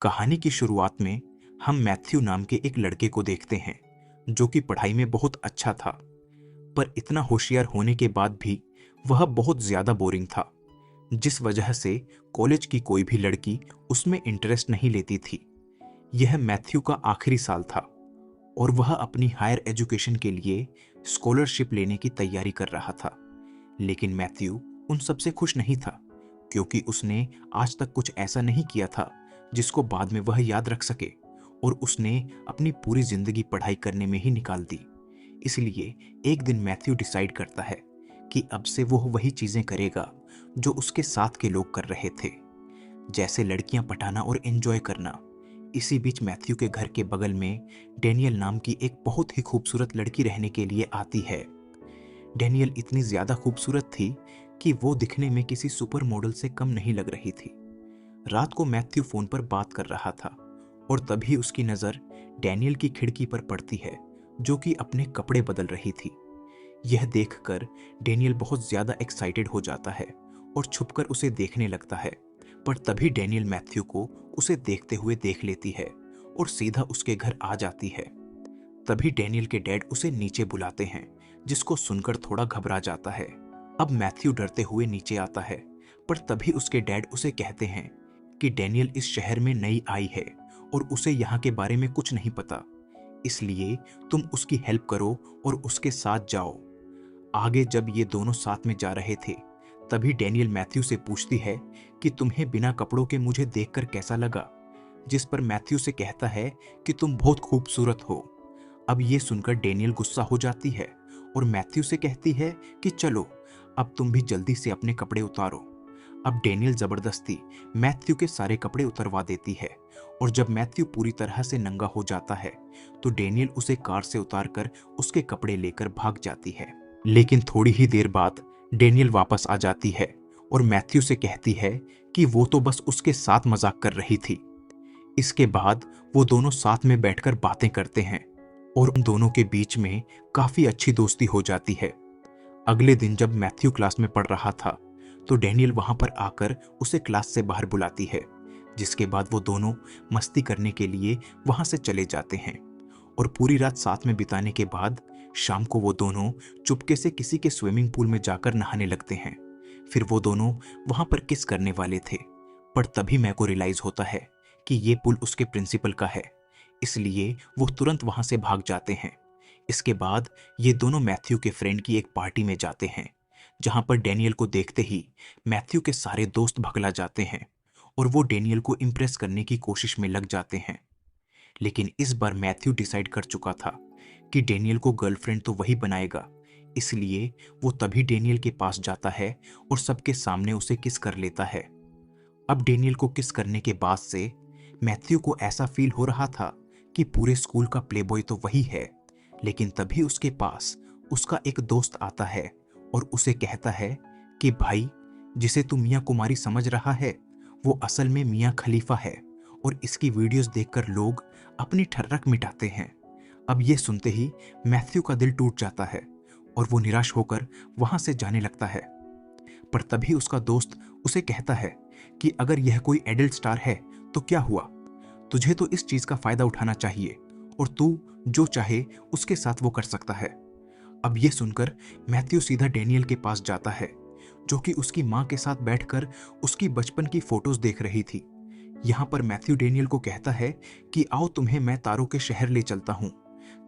कहानी की शुरुआत में हम मैथ्यू नाम के एक लड़के को देखते हैं जो कि पढ़ाई में बहुत अच्छा था, पर इतना होशियार होने के बाद भी वह बहुत ज्यादा बोरिंग था, जिस वजह से कॉलेज की कोई भी लड़की उसमें इंटरेस्ट नहीं लेती थी। यह मैथ्यू का आखिरी साल था और वह अपनी हायर एजुकेशन के लिए स्कॉलरशिप लेने की तैयारी कर रहा था। लेकिन मैथ्यू उन सबसे खुश नहीं था, क्योंकि उसने आज तक कुछ ऐसा नहीं किया था जिसको बाद में वह याद रख सके, और उसने अपनी पूरी जिंदगी पढ़ाई करने में ही निकाल दी। इसलिए एक दिन मैथ्यू डिसाइड करता है कि अब से वो वही चीजें करेगा जो उसके साथ के लोग कर रहे थे, जैसे लड़कियां पटाना और एंजॉय करना। इसी बीच मैथ्यू के घर के बगल में डेनियल नाम की एक बहुत ही खूबसूरत लड़की रहने के लिए आती है। डेनियल इतनी ज्यादा खूबसूरत थी कि वो दिखने में किसी सुपर मॉडल से कम नहीं लग रही थी। रात को मैथ्यू फोन पर बात कर रहा था और तभी उसकी नजर डेनियल की खिड़की पर पड़ती है, जो कि अपने कपड़े बदल रही थी। यह देखकर डेनियल बहुत ज्यादा एक्साइटेड हो जाता है और छुपकर उसे देखने लगता है, पर तभी डेनियल मैथ्यू को उसे देखते हुए देख लेती है और सीधा उसके घर आ जाती है। तभी डेनियल के डैड उसे नीचे बुलाते हैं, जिसको सुनकर थोड़ा घबरा जाता है। अब मैथ्यू डरते हुए नीचे आता है, पर तभी उसके डैड उसे कहते हैं कि डेनियल इस शहर में नई आई है और उसे यहाँ के बारे में कुछ नहीं पता, इसलिए तुम उसकी हेल्प करो और उसके साथ जाओ। आगे जब ये दोनों साथ में जा रहे थे, तभी डेनियल मैथ्यू से पूछती है कि तुम्हें बिना कपड़ों के मुझे देखकर कैसा लगा, जिस पर मैथ्यू से कहता है कि तुम बहुत खूबसूरत हो। अब ये सुनकर डेनियल गुस्सा हो जाती है और मैथ्यू से कहती है कि चलो अब तुम भी जल्दी से अपने कपड़े उतारो। अब डेनियल जबरदस्ती मैथ्यू के सारे कपड़े उतरवा देती है, और जब मैथ्यू पूरी तरह से नंगा हो जाता है तो डेनियल उसे कार से उतारकर उसके कपड़े लेकर भाग जाती है। लेकिन थोड़ी ही देर बाद डेनियल वापस आ जाती है और मैथ्यू से कहती है कि वो तो बस उसके साथ मजाक कर रही थी। इसके बाद वो दोनों साथ में बैठकर बातें करते हैं और उन दोनों के बीच में काफी अच्छी दोस्ती हो जाती है। अगले दिन जब मैथ्यू क्लास में पढ़ रहा था तो डेनियल वहां पर आकर उसे क्लास से बाहर बुलाती है, जिसके बाद वो दोनों मस्ती करने के लिए वहां से चले जाते हैं और पूरी रात साथ में बिताने के बाद शाम को वो दोनों चुपके से किसी के स्विमिंग पूल में जाकर नहाने लगते हैं। फिर वो दोनों वहां पर किस करने वाले थे, पर तभी मैक को रियलाइज होता है कि ये पुल उसके प्रिंसिपल का है, इसलिए वो तुरंत वहां से भाग जाते हैं। इसके बाद ये दोनों मैथ्यू के फ्रेंड की एक पार्टी में जाते हैं, जहां पर डेनियल को देखते ही मैथ्यू के सारे दोस्त भगला जाते हैं और वो डेनियल को इम्प्रेस करने की कोशिश में लग जाते हैं। लेकिन इस बार मैथ्यू डिसाइड कर चुका था कि डेनियल को गर्लफ्रेंड तो वही बनाएगा, इसलिए वो तभी डेनियल के पास जाता है और सबके सामने उसे किस कर लेता है। अब डेनियल को किस करने के बाद से मैथ्यू को ऐसा फील हो रहा था कि पूरे स्कूल का प्लेबॉय तो वही है। लेकिन तभी उसके पास उसका एक दोस्त आता है और उसे कहता है कि भाई, जिसे तू मियां कुमारी समझ रहा है वो असल में मियां खलीफा है, और इसकी वीडियोस देखकर लोग अपनी ठर्रक मिटाते हैं। अब ये सुनते ही मैथ्यू का दिल टूट जाता है और वो निराश होकर वहां से जाने लगता है। पर तभी उसका दोस्त उसे कहता है कि अगर यह कोई एडल्ट स्टार है तो क्या हुआ, तुझे तो इस चीज का फायदा उठाना चाहिए और तू जो चाहे उसके साथ वो कर सकता है। अब ये सुनकर मैथ्यू सीधा डेनियल के पास जाता है, जो कि उसकी मां के साथ बैठकर उसकी बचपन की फोटोज देख रही थी। यहाँ पर मैथ्यू डेनियल को कहता है कि आओ तुम्हें मैं तारों के शहर ले चलता हूँ,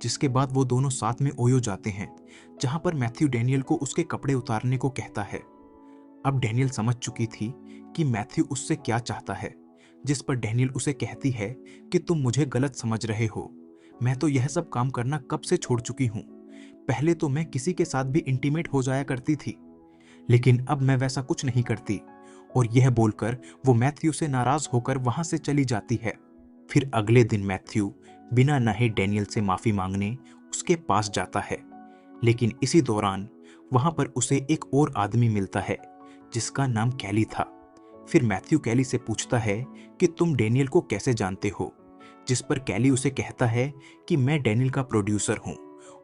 जिसके बाद वो दोनों साथ में ओयो जाते हैं, जहां पर मैथ्यू डेनियल को उसके कपड़े उतारने को कहता है। अब डेनियल समझ चुकी थी कि मैथ्यू उससे क्या चाहता है, जिस पर डेनियल उसे कहती है कि तुम मुझे गलत समझ रहे हो, मैं तो यह सब काम करना कब से छोड़ चुकी हूँ। पहले तो मैं किसी के साथ भी इंटीमेट हो जाया करती थी, लेकिन अब मैं वैसा कुछ नहीं करती। और यह बोलकर वो मैथ्यू से नाराज होकर वहां से चली जाती है। फिर अगले दिन मैथ्यू बिना नहाए डेनियल से माफी मांगने उसके पास जाता है, लेकिन इसी दौरान वहां पर उसे एक और आदमी मिलता है जिसका नाम कैली था। फिर मैथ्यू कैली से पूछता है कि तुम डेनियल को कैसे जानते हो, जिस पर कैली उसे कहता है कि मैं डेनियल का प्रोड्यूसर हूं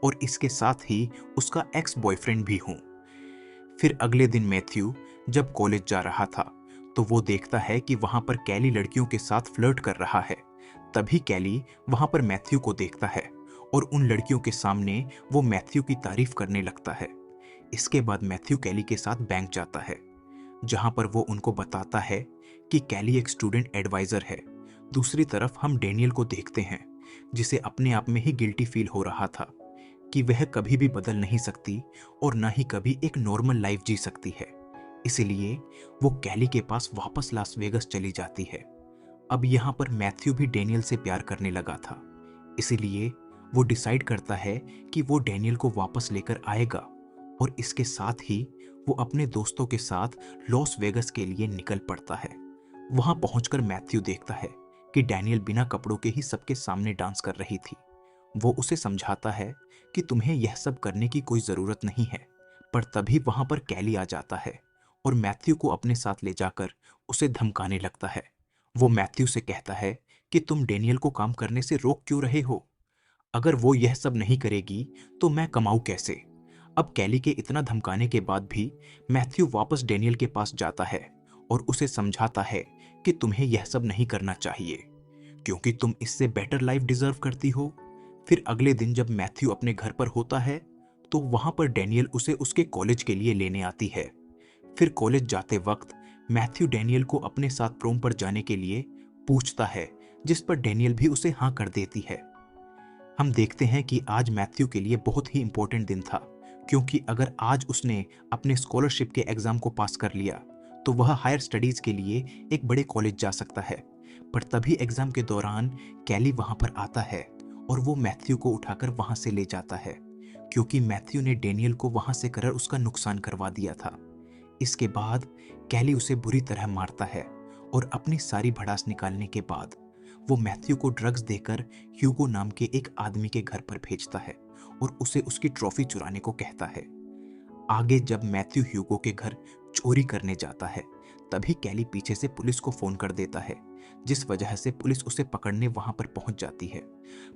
और इसके साथ ही उसका एक्स बॉयफ्रेंड भी हूं। फिर अगले दिन मैथ्यू जब कॉलेज जा रहा था तो वो देखता है कि वहां पर कैली लड़कियों के साथ फ्लर्ट कर रहा है। तभी कैली वहां पर मैथ्यू को देखता है और उन लड़कियों के सामने वो मैथ्यू की तारीफ करने लगता है। इसके बाद मैथ्यू कैली के साथ बैंक जाता है, जहां पर वो उनको बताता है कि कैली एक स्टूडेंट एडवाइजर है। दूसरी तरफ हम डेनियल को देखते हैं, जिसे अपने आप में ही गिल्टी फील हो रहा था कि वह कभी भी बदल नहीं सकती और ना ही कभी एक नॉर्मल लाइफ जी सकती है। इसलिए वो कैली के पास वापस लास वेगस चली जाती है। अब यहाँ पर मैथ्यू भी डेनियल से प्यार करने लगा था, इसीलिए वो डिसाइड करता है कि वो डेनियल को वापस लेकर आएगा और इसके साथ ही वो अपने दोस्तों के साथ लॉस वेगस के लिए निकल पड़ता है। वहां पहुंचकर मैथ्यू देखता है कि डेनियल बिना कपड़ों के ही सबके सामने डांस कर रही थी। वो उसे समझाता है कि तुम्हें यह सब करने की कोई जरूरत नहीं है, पर तभी वहां पर कैली आ जाता है और मैथ्यू को अपने साथ ले जाकर उसे धमकाने लगता है। वो मैथ्यू से कहता है कि तुम डेनियल को काम करने से रोक क्यों रहे हो? अगर वो यह सब नहीं करेगी तो मैं कमाऊं कैसे? अब कैली के इतना धमकाने के बाद भी मैथ्यू वापस डेनियल के पास जाता है और उसे समझाता है कि तुम्हें यह सब नहीं करना चाहिए, क्योंकि तुम इससे बेटर लाइफ डिजर्व करती हो। फिर अगले दिन जब मैथ्यू अपने घर पर होता है तो वहां पर डेनियल उसे उसके कॉलेज के लिए लेने आती है। फिर कॉलेज जाते वक्त मैथ्यू डेनियल को अपने साथ प्रोम पर जाने के लिए पूछता है, जिस पर डेनियल भी उसे हाँ कर देती है। हम देखते हैं कि आज मैथ्यू के लिए बहुत ही इंपॉर्टेंट दिन था, क्योंकि अगर आज उसने अपने स्कॉलरशिप के एग्जाम को पास कर लिया तो वह हायर स्टडीज के लिए एक बड़े कॉलेज जा सकता है। पर तभी एग्जाम के दौरान कैली वहां पर आता है और वो मैथ्यू को उठाकर वहां से ले जाता है, क्योंकि मैथ्यू ने डेनियल को वहां से कर उसका नुकसान करवा दिया था। इसके बाद कैली उसे बुरी तरह मारता है और अपनी सारी भड़ास निकालने के बाद वो मैथ्यू को ड्रग्स देकर ह्यूगो नाम के एक आदमी के घर पर भेजता है और उसे उसकी ट्रॉफी चुराने को कहता है। आगे जब मैथ्यू ह्यूगो के घर चोरी करने जाता है, तभी कैली पीछे से पुलिस को फोन कर देता है, जिस वजह से पुलिस उसे पकड़ने वहां पर पहुंच जाती है।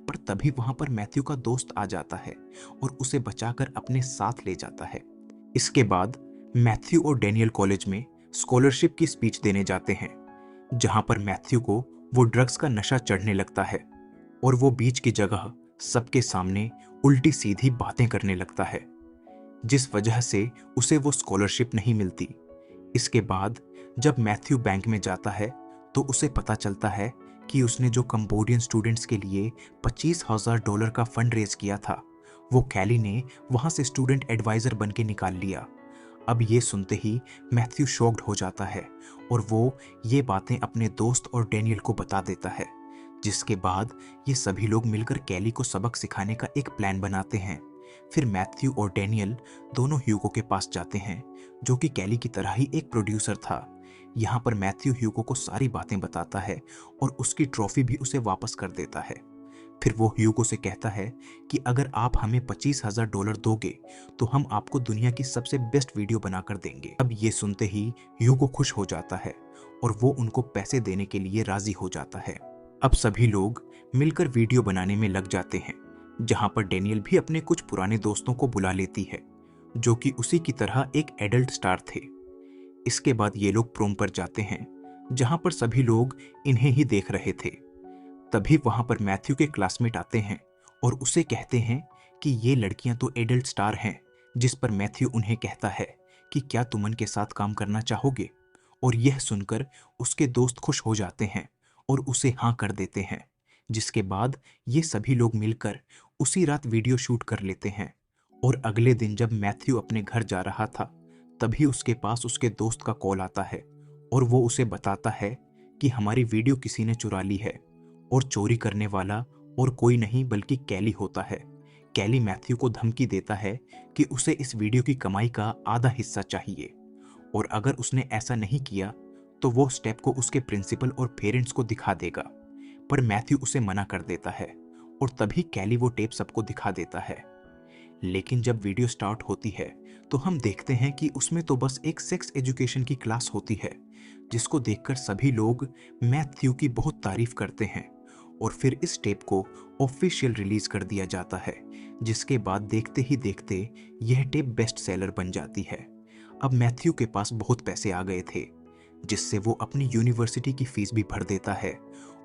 पर तभी वहां पर मैथ्यू का दोस्त आ जाता है और उसे बचाकर अपने साथ ले जाता है। इसके बाद मैथ्यू और डेनियल कॉलेज में स्कॉलरशिप की स्पीच देने जाते हैं, जहां पर मैथ्यू को वो ड्रग्स का नशा चढ़ने लगता है और वो बीच की जगह सबके सामने उल्टी सीधी बातें करने लगता है, जिस वजह से उसे वो स्कॉलरशिप नहीं मिलती। इसके बाद जब मैथ्यू बैंक में जाता है तो उसे पता चलता है कि उसने जो कंबोडियन स्टूडेंट्स के लिए $25,000 का फंड रेज किया था, वो कैली ने वहां से स्टूडेंट एडवाइजर बन के निकाल लिया। अब ये सुनते ही मैथ्यू शॉक्ड हो जाता है और वो ये बातें अपने दोस्त और डेनियल को बता देता है, जिसके बाद ये सभी लोग मिलकर कैली को सबक सिखाने का एक प्लान बनाते हैं। फिर मैथ्यू और डेनियल दोनों ह्यूगो के पास जाते हैं, जो कि कैली की तरह ही एक प्रोड्यूसर था। यहाँ पर मैथ्यू ह्यूगो को सारी बातें बताता है और उसकी ट्रॉफी भी उसे वापस कर देता है। फिर वो ह्यूगो से कहता है कि अगर आप हमें $25,000 दोगे तो हम आपको दुनिया की सबसे बेस्ट वीडियो बनाकर देंगे। अब ये सुनते ही ह्यूगो खुश हो जाता है और वो उनको पैसे देने के लिए राजी हो जाता है। अब सभी लोग मिलकर वीडियो बनाने में लग जाते हैं, जहां पर डेनियल भी अपने कुछ पुराने दोस्तों को बुला लेती है, जो कि उसी की तरह एक एडल्ट स्टार थे। इसके बाद ये लोग प्रोम पर जाते हैं, जहां पर सभी लोग इन्हें ही देख रहे थे। तभी वहां पर मैथ्यू के क्लासमेट आते हैं और उसे कहते हैं कि ये लड़कियां तो एडल्ट स्टार हैं, जिस पर मैथ्यू उन्हें कहता है कि क्या तुम उनके साथ काम करना चाहोगे? और यह सुनकर उसके दोस्त खुश हो जाते हैं और उसे हाँ कर देते हैं, जिसके बाद ये सभी लोग मिलकर उसी रात वीडियो शूट कर लेते हैं। और अगले दिन जब मैथ्यू अपने घर जा रहा था, तभी उसके पास उसके दोस्त का कॉल आता है और वो उसे बताता है कि हमारी वीडियो किसी ने चुरा ली है और चोरी करने वाला और कोई नहीं बल्कि कैली होता है। कैली मैथ्यू को धमकी देता है कि उसे इस वीडियो की कमाई का आधा हिस्सा चाहिए और अगर उसने ऐसा नहीं किया तो वो स्टेप को उसके प्रिंसिपल और पेरेंट्स को दिखा देगा। पर मैथ्यू उसे मना कर देता है और तभी कैली वो टेप सबको दिखा देता है। लेकिन जब वीडियो स्टार्ट होती है तो हम देखते हैं कि उसमें तो बस एक सेक्स एजुकेशन की क्लास होती है, जिसको देखकर सभी लोग मैथ्यू की बहुत तारीफ करते हैं और फिर इस टेप को ऑफिशियल रिलीज कर दिया जाता है, जिसके बाद देखते ही देखते यह टेप बेस्ट सेलर बन जाती है। अब मैथ्यू के पास बहुत पैसे आ गए थे, जिससे वो अपनी यूनिवर्सिटी की फीस भी भर देता है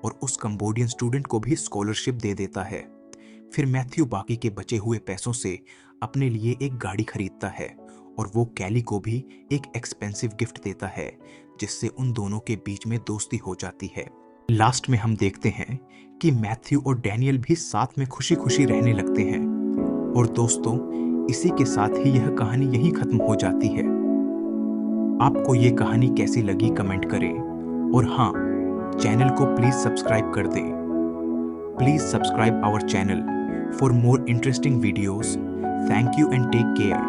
और उस कंबोडियन स्टूडेंट को भी स्कॉलरशिप दे देता है। फिर मैथ्यू बाकी के बचे हुए पैसों से अपने लिए एक गाड़ी खरीदता है और वो कैली को भी एक एक्सपेंसिव गिफ्ट देता है, जिससे उन दोनों के बीच में दोस्ती हो जाती है। लास्ट में हम देखते हैं कि मैथ्यू और डैनियल भी साथ में खुशी खुशी रहने लगते हैं। और दोस्तों, इसी के साथ ही यह कहानी यहीं खत्म हो जाती है। आपको ये कहानी कैसी लगी कमेंट करें, और हाँ, चैनल को प्लीज सब्सक्राइब कर दें। Please subscribe our channel for more interesting videos. Thank you and take care.